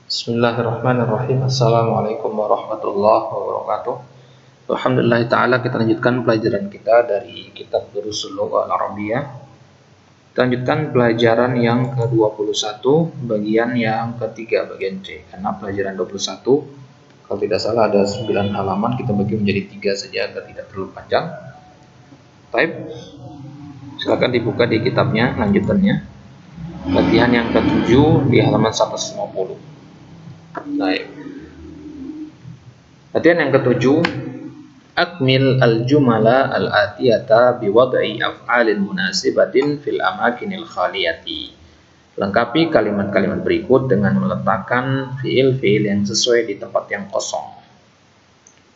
Bismillahirrahmanirrahim. Assalamualaikum warahmatullahi wabarakatuh. Alhamdulillah ta'ala, kita lanjutkan pelajaran kita dari kitab Durusul Lughah Al-Arabiyah. Kita lanjutkan pelajaran yang ke-21, bagian yang ketiga, bagian C. Karena pelajaran 21, kalau tidak salah ada 9 halaman, kita bagi menjadi 3 saja agar tidak terlalu panjang. Baik, silakan dibuka di kitabnya lanjutannya. Latihan yang ke-7 di halaman 150. Baik. Latihan yang ke-7, akmil al-jumala al-atiyata biwad'i af'alin munasibatin fil amakinil khaliyati. Lengkapi kalimat-kalimat berikut dengan meletakkan fiil-fiil yang sesuai di tempat yang kosong.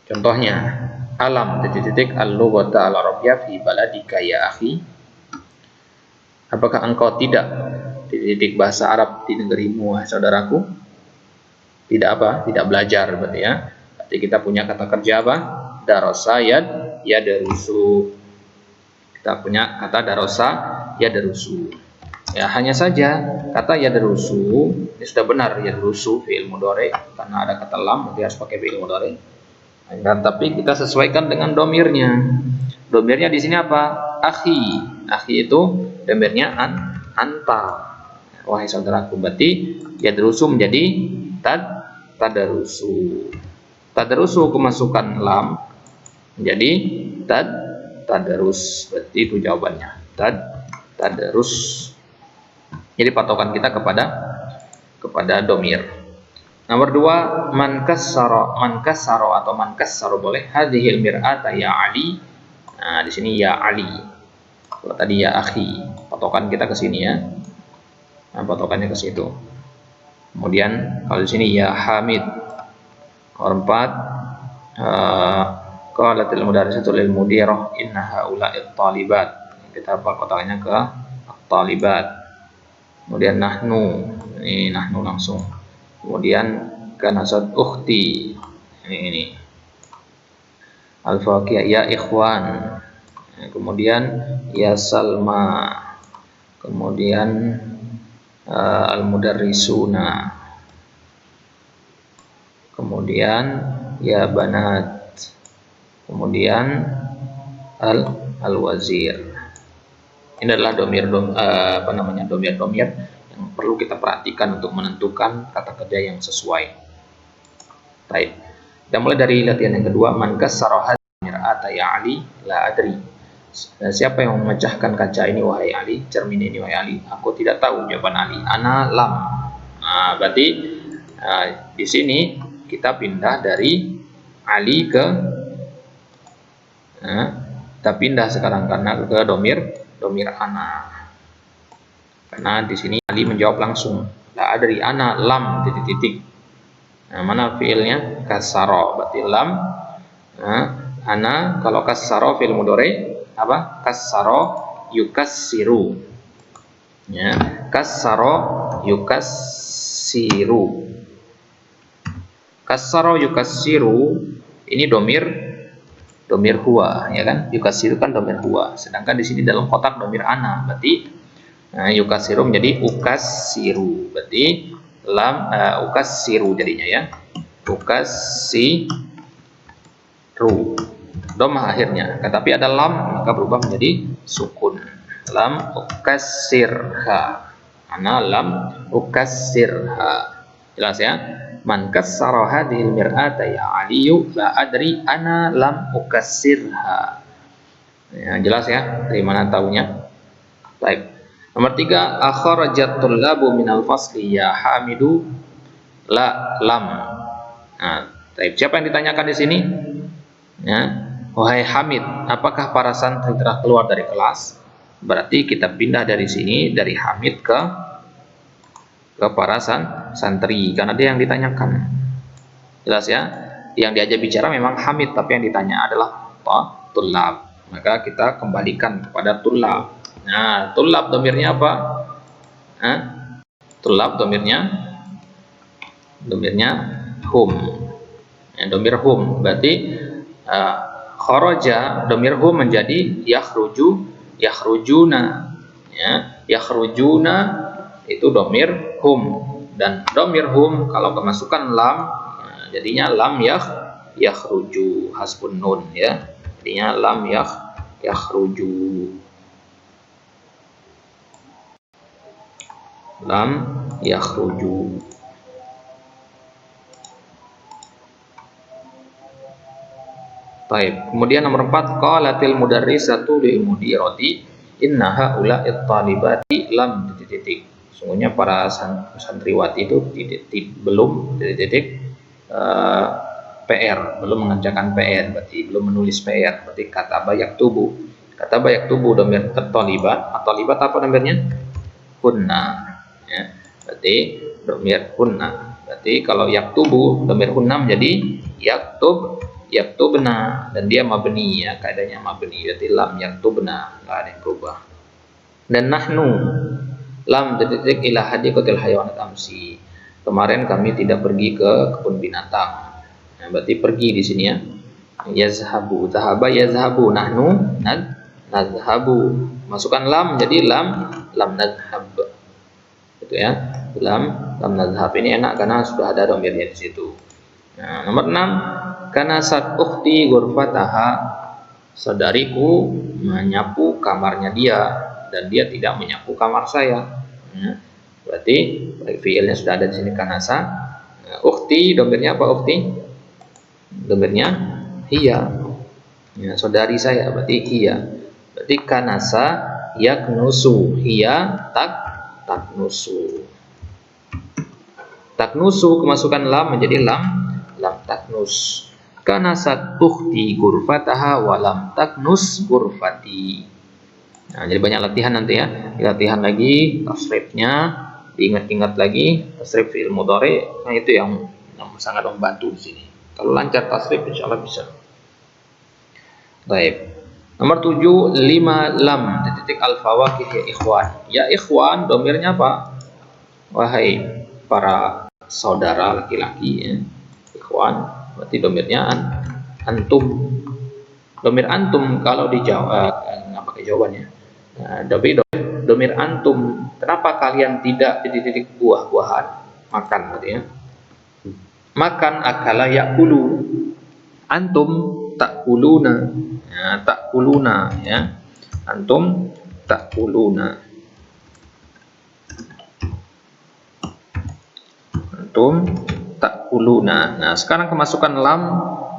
Contohnya, alam al-lughata al-arabiyyah fi baladika ya akhi. Apakah engkau tidak bahasa Arab di negerimu, saudaraku? Tidak apa? Tidak belajar berarti ya. Berarti kita punya kata kerja apa? Darasa yadarusu. Kita punya kata darasa yadarusu. Ya, hanya saja kata yadarusu ini sudah benar yadarusu fi'il mudhari karena ada kata lam berarti harus pakai fi'il mudhari. Dan tapi kita sesuaikan dengan domirnya. Domirnya di sini apa? Akhi. Akhi itu domirnya anta. Wahai saudaraku. Berarti yadarusu menjadi tadarusu. Tadarusu kemasukan lam menjadi tadarus. Berarti itu jawabannya. Tadarus. Jadi patokan kita kepada domir. Nomor 2, man kassara atau man kassara boleh. Hadhil mir'ata ya Ali. Nah, di sini ya Ali. Kalau tadi ya akhi, patokan kita ke sini ya. Nah, patokannya ke situ. Kemudian kalau di sini ya Hamid. Nomor 4, qalatil mudarrisatu lil mudirah inna haula'it talibat. Kita patokannya ke talibat. Kemudian nahnu, ini nahnu langsung. Kemudian kanasat ukhti. Ini. Al-Faqih ya ikhwan. Kemudian ya Salma. Kemudian al-mudarrisuna. Kemudian ya banat. Kemudian al-wazir. Ini adalah domir yang perlu kita perhatikan untuk menentukan kata kerja yang sesuai. Baik. Kita mulai dari latihan yang kedua, man kassara hadhihi mir'ata ya Ali la adri. Siapa yang memecahkan kaca ini wahai Ali, cermin ini wahai Ali? Aku tidak tahu, jawaban Ali. Ana lam. Nah, berarti di sini kita pindah dari Ali ke kita pindah sekarang karena ke domir ana. Karena di sini Ali menjawab langsung. La adri ana lam titik. Nah, mana fiilnya? Kassara. Berarti lam. Ana kalau kassara fiil mudhari apa? Kassara yukassiru. Ya, kassara yukassiru. Kassara yukassiru ini domir huwa, ya kan? Yukassiru kan domir huwa. Sedangkan di sini dalam kotak domir ana, berarti yukassiru menjadi ukassiru. Berarti lam ukassiru jadinya ya. Ukassiru. Domah akhirnya, tetapi ada lam maka berubah menjadi sukun. Lam ukassirha. Ana lam ukassirha. Jelas ya? Man kassara hadhil mir'ata ya Aliyu la adri ana lam ukassirha. Ya, jelas ya? Dari mana tahunya? Baik. Nomor 3, akharajat tullabu minal fasli ya Hamidu la lam. Nah, baik. Siapa yang ditanyakan di sini? Ya. Wahai Hamid, apakah para santri telah keluar dari kelas? Berarti kita pindah dari sini, dari Hamid ke para santri, karena dia yang ditanyakan. Jelas ya? Yang diajak bicara memang Hamid, tapi yang ditanya adalah tullab. Maka kita kembalikan kepada tullab. Nah, tullab domirnya apa? Tullab domirnya hum. Ya, domir hum. Berarti kharaja domir hum menjadi yakhrujuna. Ya, yakhrujuna itu domir hum. Dan domir hum kalau kemasukan lam, jadinya lam yakhruju hasbun nun ya. Jadinya lam yakhruju. Lam yakhruju. Baik. Kemudian nomor 4, qalatil mudarrisatu lil mudirati inna haula'it talibati lam titik. Sungguhnya para santriwati itu belum PR, belum mengerjakan PR, berarti belum menulis PR, berarti kataba yaktubu. Kataba yaktubu domir talibat, talibat apa domirnya? Hunna. Ya. Berarti domir hunna. Berarti kalau yaktubu domir hunna menjadi yaktubna, dan dia mabni ya, kaidahnya mabni, berarti lam yaktubna, enggak ada yang berubah. Dan nahnu lam titik ila hadiqatil hayawanat amsi. Kemarin kami tidak pergi ke kebun binatang. Nah, berarti pergi di sini ya. Yazhabu, zahaba yazhabu, nahnu nadhhabu. Masukkan lam jadi lam nadhhab. Gitu ya. Lam nadhhab ini enak karena sudah ada domirnya di situ. Nah, nomor 6, kanasat ukhti ghurfataha, saudariku menyapu kamarnya dia dan dia tidak menyapu kamar saya. Ya, berarti fiilnya sudah ada di sini kanasa. Nah, ukhti domirnya apa ukhti? Domirnya hiya. Ya, saudari saya berarti hiya. Berarti kanasa yaknusu, hiya taknusu. Taknusu kemasukan lam menjadi lam taknus. Kanasat ukhti ghurfataha wa lam taknus ghurfati. Nah, jadi banyak latihan nanti ya. Latihan lagi tasrifnya, diingat-ingat lagi tasrif fi'il mudhari. Nah, itu yang sangat membantu di sini. Kalau lancar tasrif insyaallah bisa. Baik. Nomor 7, 5 lam titik al fawakih ya ikhwan. Ya ikhwan domirnya apa? Wahai para saudara laki-laki ya. Ikhwan berarti domirnya antum. Domir antum kalau dijawab nggak pakai jawabannya. Nah, tapi domir antum, kenapa kalian tidak titik buah-buahan makan berarti ya. Makan akala yakulu. Antum takuluna. Ya, takuluna ya. Antum takuluna. Antum takuluna. Nah, sekarang kemasukan lam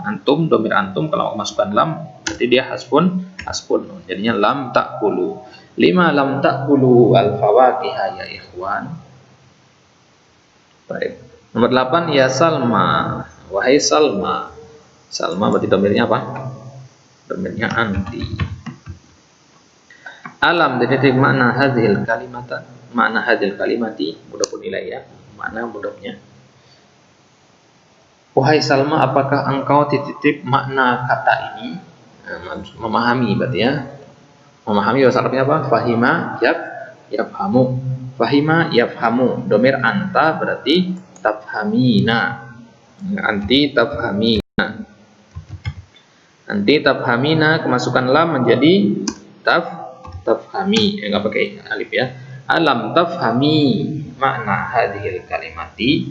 antum, domir antum kalau kemasukan lam berarti dia hasbun. Jadinya lam takulu. 5 lam takulu al fawakiha ya ikhwan. Baik. Nomor 8, ya Salma. Wahai Salma. Salma berarti domirnya apa? Domirnya anti. Alam titik makna hadhil kalimata. Makna hadhil kalimati, mudah pun nilai ya. Makna mudahnya. Wahai Salma, apakah engkau titik makna kata ini? Memahami berarti ya. Memahami bahasa Arabnya apa? Fahima yafhamu. Fahima yafhamu. Domir anta berarti tafhamina. Anti tafhamina. Anti tafhamina kemasukan lam menjadi tafhami. Enggak pakai alif ya. Alam tafhami makna hadhil kalimati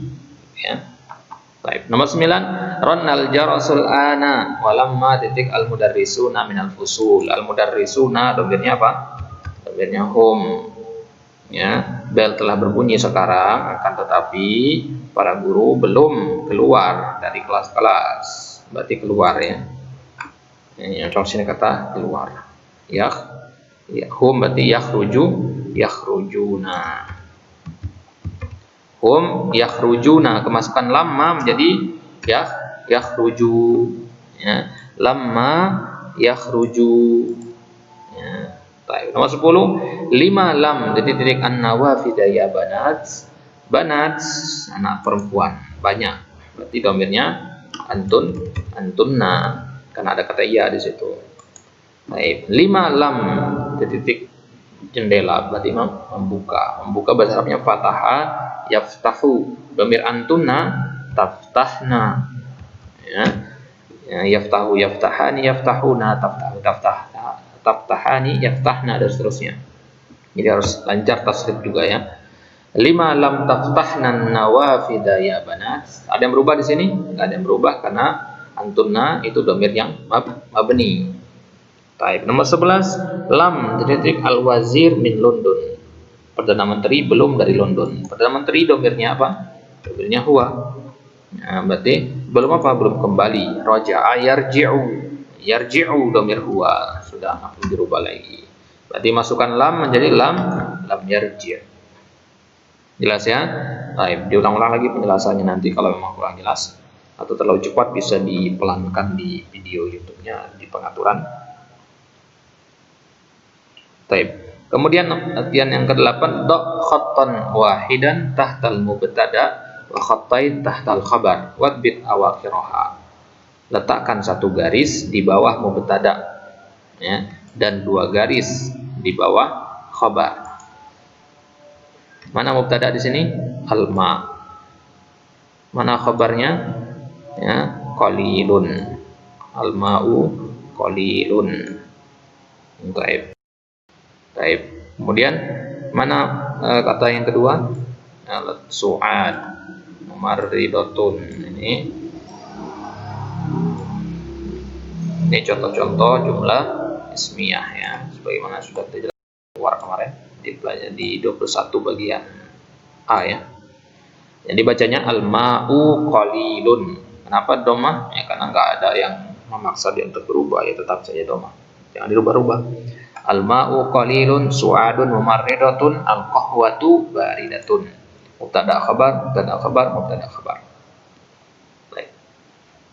ya. Baik. Nomor 9, rannal jarasul ana walamma titik al mudarrisuna minal fusul. Al mudarrisuna domirnya apa? Domirnya hum. Ya, bel telah berbunyi sekarang, akan tetapi para guru belum keluar dari kelas-kelas. Berarti keluar ya. Ini yang sini kata keluar. Ya, hum berarti yakhrujuna. Hum yakhrujuna kemasukan lamma menjadi yakhruju ya. Lamma yakhruju ya. Baik. Nomor 10, 5 lam titik an-nawafid ya banat anak perempuan banyak, berarti domirnya antunna karena ada kata ya di situ. Baik. 5 lam titik jendela berarti membuka bahasa Arabnya fataha yaftahu. Domir antunna taftahna ya. Yaftahu yaftahani yaftahuna taftahani yaftahna dan seterusnya. Jadi harus lancar tasrif juga ya. Lima lam taftahna nawafida ya banat. Ada yang berubah di sini? Nggak ada yang berubah karena antunna itu dhamir yang mabni. Baik, nomor 11 lam titik al-wazir min London. Perdana Menteri belum dari London. Perdana Menteri domirnya apa? Domirnya huwa. Nah, berarti belum apa? Belum kembali. Raja'a yarji'u. Yarji'u domir huwa. Sudah nggak perlu dirubah lagi. Berarti masukkan lam menjadi lam yarji'. Jelas ya? Baik, diulang-ulang lagi penjelasannya nanti kalau memang kurang jelas atau terlalu cepat bisa dipelankan di video YouTube-nya di pengaturan. Baik. Kemudian latihan yang ke-8 do khattan wahidan tahtal mubtada wa khattain tahtal khabar wadbit awakhiraha. Letakkan satu garis di bawah mubtada ya, dan dua garis di bawah khabar. Mana mubtada di sini? Alma. Mana khabarnya? Ya, qalilun. Alma'u qalilun. Baik. Baik. Kemudian mana kata yang kedua? Su'ad, mumarridatun. Ini contoh-contoh jumlah ismiyah ya, sebagaimana sudah terjelaskan keluar kemarin di 21 bagian A ya. Jadi bacanya al-ma'u qalilun. Kenapa domah? Ya karena nggak ada yang memaksa dia untuk berubah, ya tetap saja domah. Jangan dirubah-rubah. Al-ma'u qalilun su'adun mumarridatun al-qahwatu baridatun. Mubtada khabar, mubtada khabar, mubtada khabar. Baik.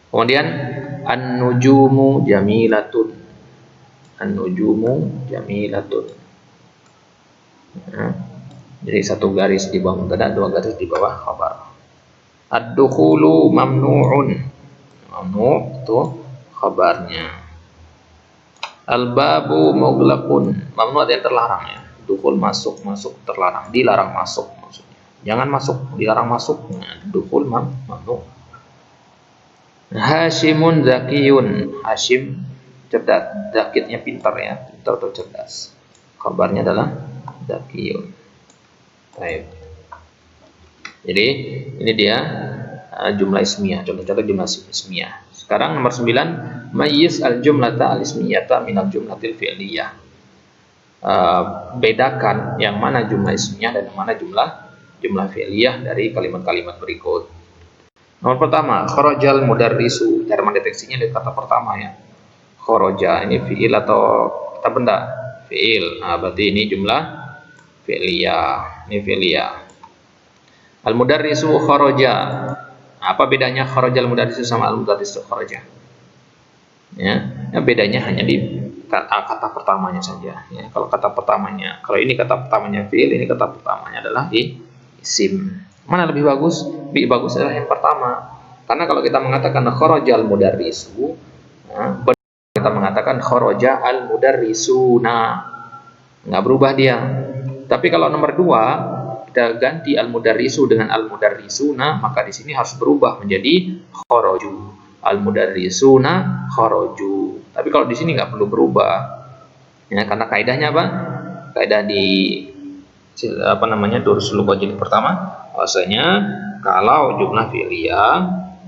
Kemudian an-nujumu jamilatun. An-nujumu jamilatun. Ya. Jadi satu garis di bawah mubtada, dua garis di bawah khabar. Ad-dukhulu mamnu'un. Mamnu' itu khabarnya. Al-babu mughlaqun. Mamnu' ada yang terlarang ya. Dukhul masuk terlarang, dilarang masuk maksudnya. Jangan masuk, dilarang masuk. Nah, dukhul mamnu'. Hashimun zakiyun. Hashim cerdas, zakitnya pintar ya, pintar atau cerdas. Kabarnya adalah zakiyun. Baik. Jadi ini dia jumlah ismiyah, contoh-contoh jumlah ismiyah. Sekarang nomor 9, mayyiz al-jumlata al-ismiyata min al-jumlatil fi'liyah. Bedakan yang mana jumlah ismiyah dan yang mana jumlah fi'liyah dari kalimat-kalimat berikut. Nomor pertama, kharajal mudarrisu. Cara mendeteksinya dari kata pertama ya. Kharaja ini fi'il atau kata benda? Fi'il. Nah, berarti ini jumlah fi'liyah. Ini fi'liyah. Al-mudarrisu kharaja. Apa bedanya kharajal mudarrisu sama al-mudarrisu kharaja? Ya, bedanya hanya di kata pertamanya saja. Ya, kalau kata pertamanya, kalau ini kata pertamanya fi'il, ini kata pertamanya adalah isim. Mana lebih bagus? Lebih bagus adalah yang pertama. Karena kalau kita mengatakan kharajal mudarrisu, kita mengatakan kharaja al-mudarrisuna. Nggak berubah dia. Tapi kalau nomor 2 kita ganti al-mudarrisu dengan al-mudarrisuna, maka di sini harus berubah menjadi kharaju. Al-mudarrisuna kharaju. Tapi kalau di sini nggak perlu berubah. Ya, karena kaidahnya apa? Kaidah di Durusul Lughah jilid pertama, bahwasanya kalau jumlah fi'liyah,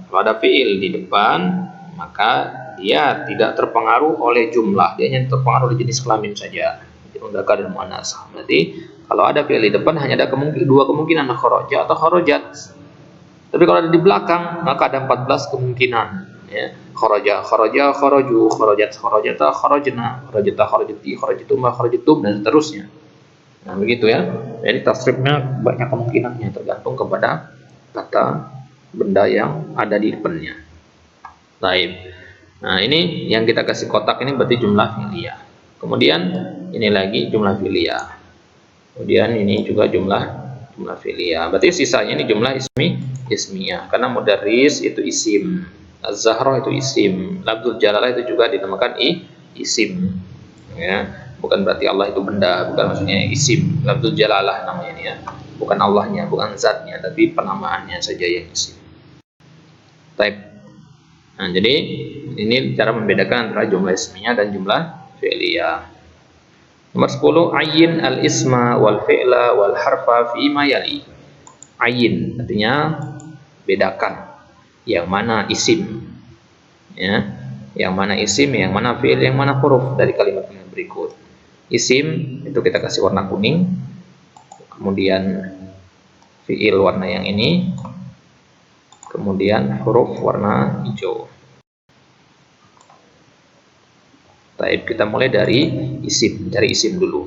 kalau ada fi'il di depan, maka dia tidak terpengaruh oleh jumlah, dia hanya terpengaruh oleh jenis kelamin saja, mudzakkar dan muannats. Berarti kalau ada fi'il di depan hanya ada dua kemungkinan, kharaja atau kharajat. Tapi kalau ada di belakang maka ada 14 kemungkinan ya. Kharaja, kharaja, kharaju, kharajat, kharajata, kharajna, kharajata, kharajati, kharajatum, kharajatum dan seterusnya. Nah, begitu ya. Jadi tasrifnya banyak kemungkinannya tergantung kepada kata benda yang ada di depannya. Baik. Nah, ini yang kita kasih kotak ini berarti jumlah fi'liyah. Kemudian ini lagi jumlah fi'liyah. Kemudian ini juga jumlah fi'liyah. Berarti sisanya ini jumlah ismiyah. Karena mudarris itu isim, az-zahra itu isim, lafzul jalalah itu juga dinamakan isim. Ya. Bukan berarti Allah itu benda, bukan maksudnya isim, lafzul jalalah namanya ini ya. Bukan Allahnya, bukan zatnya, tapi penamaannya saja yang isim. Type. Nah, jadi ini cara membedakan antara jumlah ismiyah dan jumlah fi'liyah. Nomor 10, ayyin al-isma wal fi'la wal harfa fi ma yali. Ayyin artinya bedakan yang mana isim, ya, yang mana isim, yang mana fi'il, yang mana huruf dari kalimat yang berikut. Isim itu kita kasih warna kuning, kemudian fi'il warna yang ini, kemudian huruf warna hijau. Baik, kita mulai dari isim, dari isim dulu.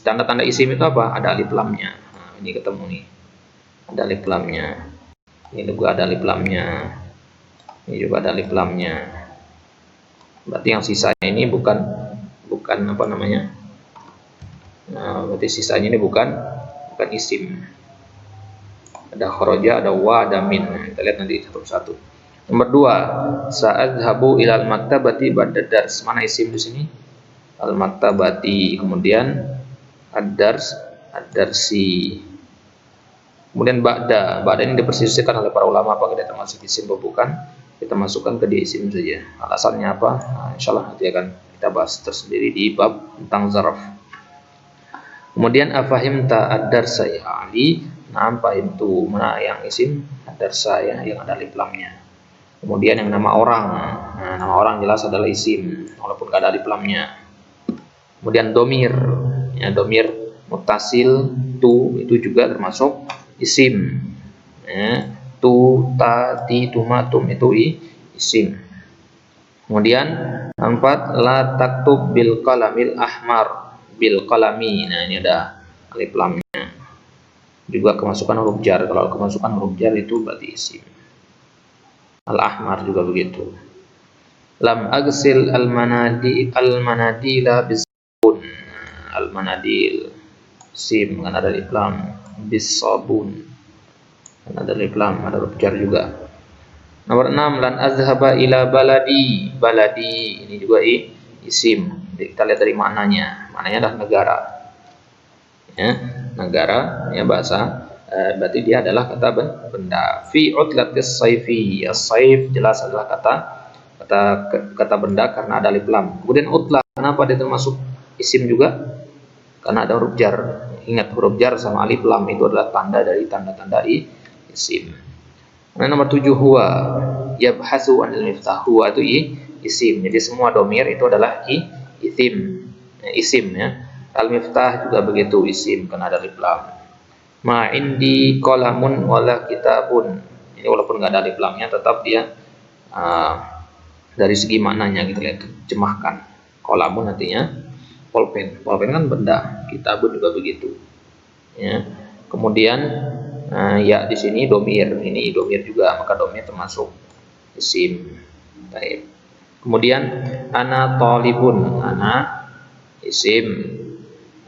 Tanda-tanda isim itu apa? Ada alif lamnya. Nah, ini ketemu nih. Ada alif lamnya. Ini juga ada alif lamnya. Ini juga ada alif lamnya. Berarti yang sisanya ini bukan apa namanya? Nah, berarti sisanya ini bukan isim. Ada kharaja, ada wa, ada min. Nah, kita lihat nanti satu-satu. Nomor 2, sa'adhabu ilal maktabati ba'da dars. Mana isim di sini? Al maktabati. Kemudian ad-dars, ad-darsi. Kemudian ba'da. Ba'da ini dipersisihkan oleh para ulama apakah dia termasuk isim atau bukan. Kita masukkan ke dia isim saja. Alasannya apa? Nah, insyaallah nanti akan kita bahas tersendiri di bab tentang zaraf. Kemudian afahimta ad-darsa ya Ali. Nah, fahimtu. Mana yang isim? Ad-darsa ya, yang ada alif lamnya. Kemudian yang nama orang, nah, nama orang jelas adalah isim, walaupun gak ada alif lamnya. Kemudian domir, ya, domir mutasil, tu itu juga termasuk isim. Ya, tu, ta, ti, tuma, tum itu isim. Kemudian 4, la taktub bil qalamil ahmar, bil qalami. Nah, ini ada alif lamnya. Juga kemasukan huruf jar. Kalau kemasukan huruf jar itu berarti isim. Al-ahmar juga begitu. Lam agsil al-manadila bisabun. Al-manadil sim kan ada alif lam, bisabun kan ada alif lam, ada huruf jar juga. Nomor 6, lan azhaba ila baladi. Baladi ini juga isim. Kita lihat dari maknanya. Maknanya adalah negara. Ya, negara ya bahasa. Berarti dia adalah kata benda. Fi utlatis saifi. As-saif jelas adalah kata benda karena ada alif lam. Kemudian utlah, kenapa dia termasuk isim juga? Karena ada huruf jar. Ingat, huruf jar sama alif lam itu adalah tanda dari tanda-tanda isim. Nah, nomor 7, huwa yabhasu anil miftah. Huwa itu isim. Jadi semua domir itu adalah isim. Isim ya. Al-miftah juga begitu isim karena ada alif lam. Ma indi qalamun wala kitabun. Ini walaupun nggak ada alif lamnya tetap dia dari segi maknanya kita lihat terjemahkan. Qalamun artinya pulpen. Pulpen kan benda. Kitabun juga begitu. Ya. Kemudian ya di sini domir. Ini domir juga, maka domir termasuk isim. Baik. Kemudian ana talibun. Ana isim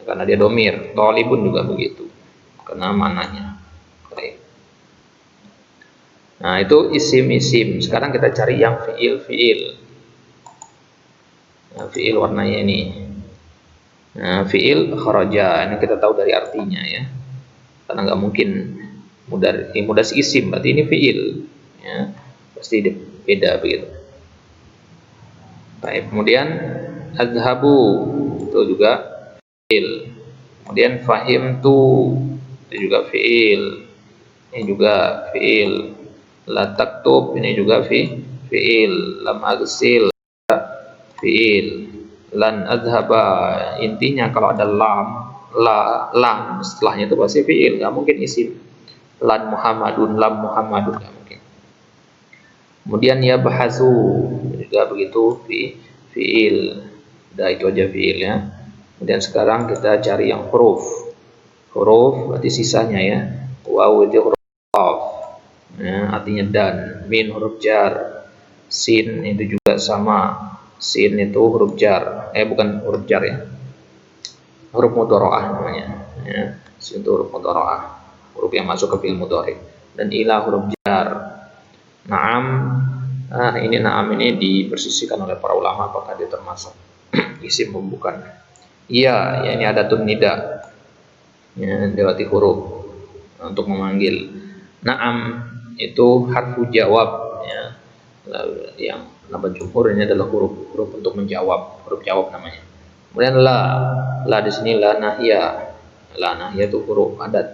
karena dia domir. Talibun juga begitu karena mananya. Baik. Nah, itu isim-isim. Sekarang kita cari yang fiil-fiil. Nah, fiil warnanya ini. Nah, fiil kharaja. Ini kita tahu dari artinya ya. Karena nggak mungkin mudah isim. Berarti ini fiil. Ya, pasti beda begitu. Baik. Kemudian azhabu itu juga fiil. Kemudian fahimtu itu juga fiil. Ini juga fiil. La taktub ini juga fiil. Lam agsil fiil. Lan azhaba, intinya kalau ada lam setelahnya itu pasti fiil, nggak mungkin isim. Lan Muhammadun, lam Muhammadun nggak mungkin. Kemudian ya bahasu juga begitu fiil. Udah itu aja fiil ya. Kemudian sekarang kita cari yang huruf. Huruf berarti sisanya ya. Waw itu huruf qaf. Ya, artinya dan. Min huruf jar. Sin itu juga sama. Sin itu huruf jar. Bukan huruf jar ya. Huruf mudharaah namanya. Ya, sin itu huruf mudharaah. Huruf yang masuk ke fi'il mudhari. Dan ila huruf jar. Naam. Ini naam ini dipersisihkan oleh para ulama apakah dia termasuk isim atau bukan. Iya, ya ini ada tun nida. Ya, lewati huruf untuk memanggil. Naam itu harfu jawab ya. Yang nama jumhur ini adalah huruf untuk menjawab, huruf jawab namanya. Kemudian la di sini la nahya itu huruf adat,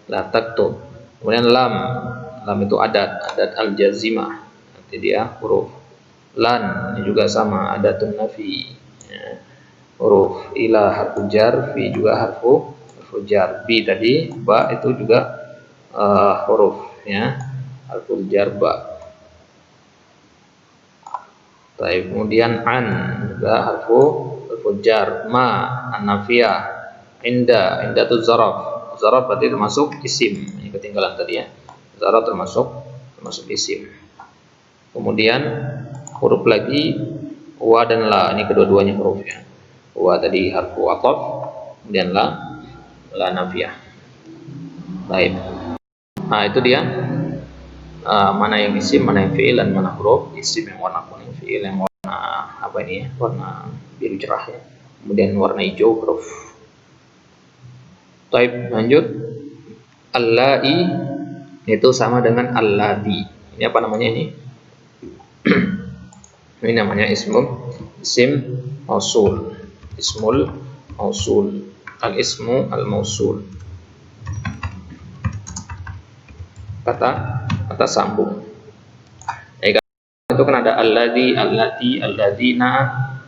la taktub. Kemudian lam itu adat al jazimah, nanti dia huruf. Lan ini juga sama, adatun nafi, ya. Huruf ila harfu jar, fi juga harfu jar, bi tadi, ba itu juga huruf, ya, harfu jar ba. Baik, kemudian an juga harfu jar, ma an-nafiyah, inda itu zaraf berarti termasuk isim, ini ketinggalan tadi ya, zaraf termasuk isim. Kemudian huruf lagi wa dan la, ini kedua-duanya huruf ya. Wa tadi harfu ataf, kemudian la nafiyah. Baik. Nah, itu dia mana yang isim, mana yang fi'il, dan mana huruf. Isim yang warna kuning, fi'il yang warna apa ini ya? Warna biru cerah ya. Kemudian warna hijau huruf. Baik, lanjut. Allai itu sama dengan allati. Ini apa namanya ini? Ini namanya isim mausul. Ismul mausul. Al-ismu al-mausul. Kata sambung. Itu kan ada alladzi, allati, alladzina,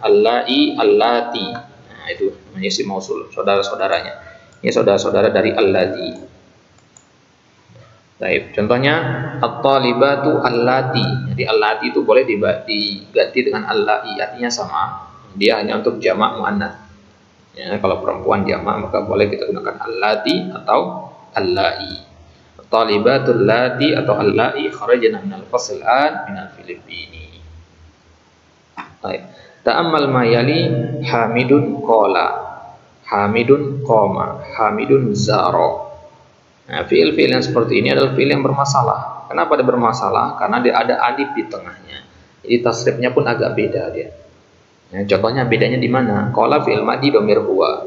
allai, allati. Nah, itu namanya isim mausul, saudara-saudaranya. Ini saudara-saudara dari alladzi. Baik, contohnya at-talibatu allati. Jadi allati itu boleh diganti dengan allai, artinya sama. Dia hanya untuk jamak muannats. Ya, kalau perempuan jamak maka boleh kita gunakan allati atau allai. At-talibatu allati atau allai kharajna minal fasl an minal Filipini. Baik. Ta'ammal ma yali Hamidun qala, Hamidun qama, Hamidun zara. Nah, fiil-fiil yang seperti ini adalah fiil yang bermasalah. Kenapa dia bermasalah? Karena dia ada alif di tengahnya. Jadi tasrifnya pun agak beda dia. Nah, contohnya bedanya di mana? Qala fiil madhi domir huwa.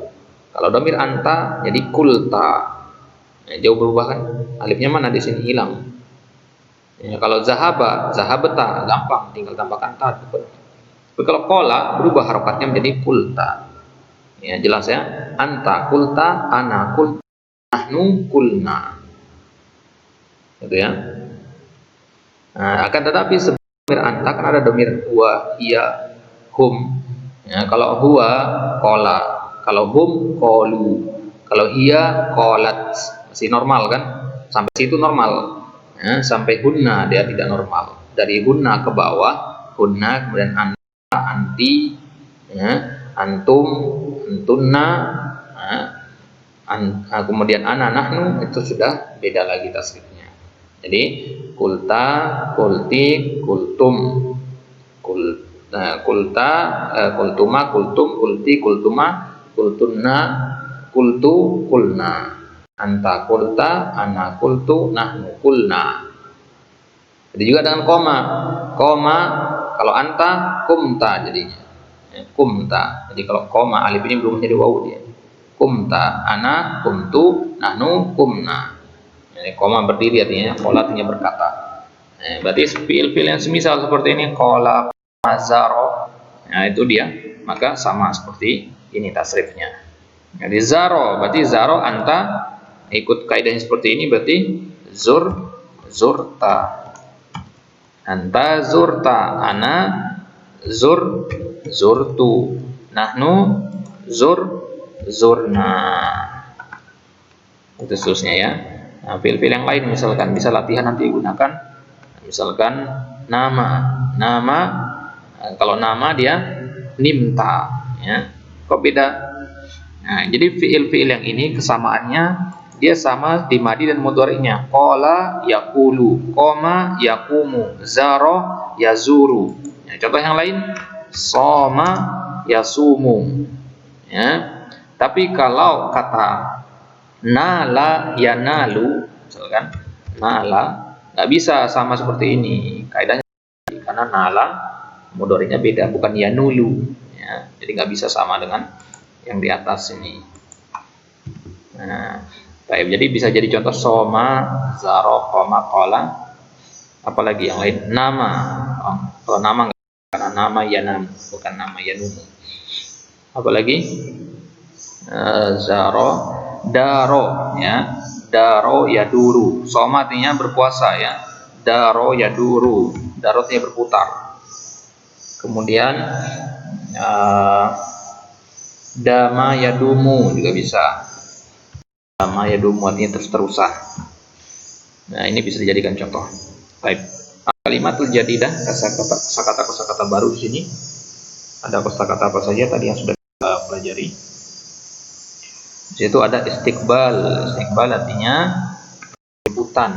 Kalau domir anta jadi kulta. Nah, jauh berubah kan? Alifnya mana di sini hilang. Ya, kalau zahabata gampang, tinggal tambahkan ta. Tapi kalau qala berubah harokatnya menjadi kulta. Ya, jelas ya. Anta kulta, ana kulta, nahnu kulna, gitu ya. Nah, akan tetapi domir anta kan ada domir huwa, hiya, hum. Ya, kalau huwa kola, kalau hum kolu, kalau hiya kolat, masih normal kan? Sampai situ normal. Ya, sampai hunna dia tidak normal. Dari hunna ke bawah, hunna kemudian anta, anti, ya, antum, antunna. Ya, kemudian ana nahnu itu sudah beda lagi tasrifnya. Jadi kulta, kulti, kultum, kulta, kultuma, kultum, kulti, kultuma, kultunna, kultu, kulna. Anta kulta, ana kultu, nahnu kulna. Jadi juga dengan koma kalau anta kumta jadinya. Kumta. Jadi kalau koma alif ini belum menjadi wawu dia. Kumta, ana, kumtu, nahnu, kumna. Ini koma berdiri artinya, kola artinya berkata. Berarti fiil-fiil yang semisal seperti ini, kola, zaro, nah itu dia. Maka sama seperti ini tasrifnya. Jadi zaro, berarti zaro anta ikut kaidahnya seperti ini berarti zurta. Anta zurta, ana zurtu, nahnu zurna. Itu seterusnya ya. Nah, fiil-fiil yang lain misalkan bisa latihan nanti gunakan. Misalkan nama, kalau nama dia nimta, ya. Kok beda? Nah, jadi fiil-fiil yang ini kesamaannya dia sama di madi dan mudhari'nya. Qala yaqulu, qama yaqumu, zara yazuru. Ya, contoh yang lain, soma yasumu. Ya. Tapi kalau kata nala yanalu, misalkan nala, nggak bisa sama seperti ini kaidahnya, karena nala mudhari'nya beda, bukan yanulu, ya. Jadi nggak bisa sama dengan yang di atas ini. Nah, jadi bisa jadi contoh soma, zaro, koma, kola. Apalagi yang lain, nama. Kalau nama nggak, karena nama yanam, bukan nama yanumu. Apalagi zaro, daro ya. Daro yaduru. Soma artinya berpuasa ya. Daro yaduru. Daro artinya berputar. Kemudian dama yadumu juga bisa. Dama yadumu artinya terus-terusan. Nah, ini bisa dijadikan contoh. Baik. Kalimatul jadidah, kosakata baru di sini. Ada kosakata apa saja tadi yang sudah kita pelajari. Di situ ada istiqbal. Istiqbal artinya penjemputan.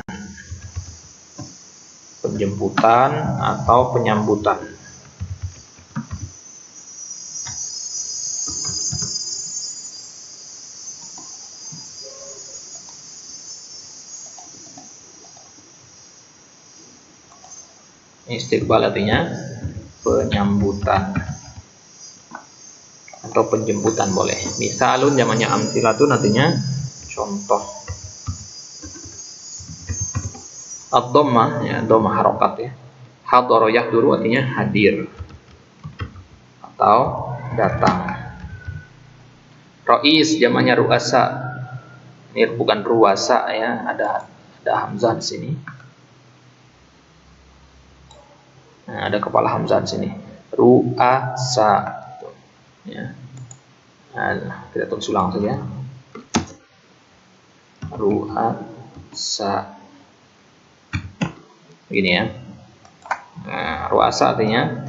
Penjemputan atau penyambutan. Istiqbal artinya penyambutan atau penjemputan boleh. Misalun zamannya amsilatun artinya contoh. Ad-dhammah ya, dhammah harokat ya. Hadara yahduru artinya hadir atau datang. Rois zamannya ruasa. Ini bukan ruasa ya, ada hamzah di sini. Nah, ada kepala hamzah di sini. Ruasa. Ya. Nah, kita tulis ulang saja. Ruasa. Begini ya. Nah, ruasa artinya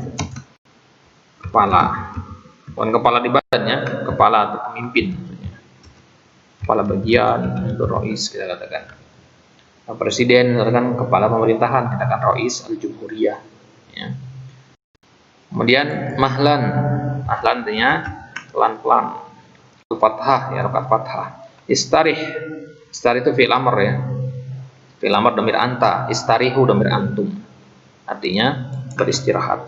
kepala. Bukan kepala di badannya, kepala atau pemimpin. Kepala bagian, itu rois kita katakan. Nah, presiden katakan kepala pemerintahan, kita katakan rois al-jumhuriyah. Ya. Kemudian mahlan. Mahlan artinya pelan-pelan. Fathah ya, rokat fathah. Istarih. Istarih itu fi'il amr ya. Fi'il amr dhamir anta, istarihu dhamir antum. Artinya beristirahat.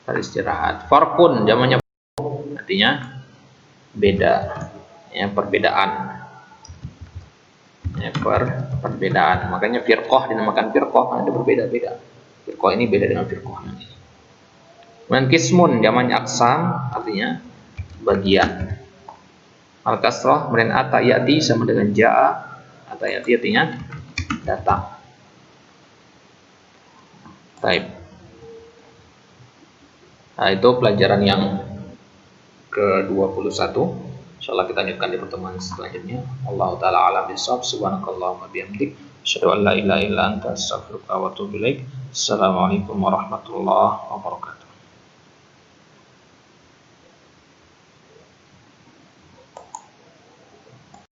Beristirahat. Farqun zamannya artinya beda. Ya, perbedaan. Ya, perbedaan. Makanya firqah dinamakan firqah, ada berbeda-beda. Firqah ini beda dengan firqah nanti. Dan kismun zamannya aksam artinya bagian. Al-kasrah kemudian atayati sama dengan jaa. Atayati artinya datang. Baik. Nah, itu pelajaran yang ke-21. Insyaallah kita lanjutkan di pertemuan selanjutnya. Wallahu taala a'lam bishawab. Subhanakallahumma bihamdik, asyhadu an la ilaha illa anta, astaghfiruka wa atubu ilaik. Assalamualaikum warahmatullahi wabarakatuh.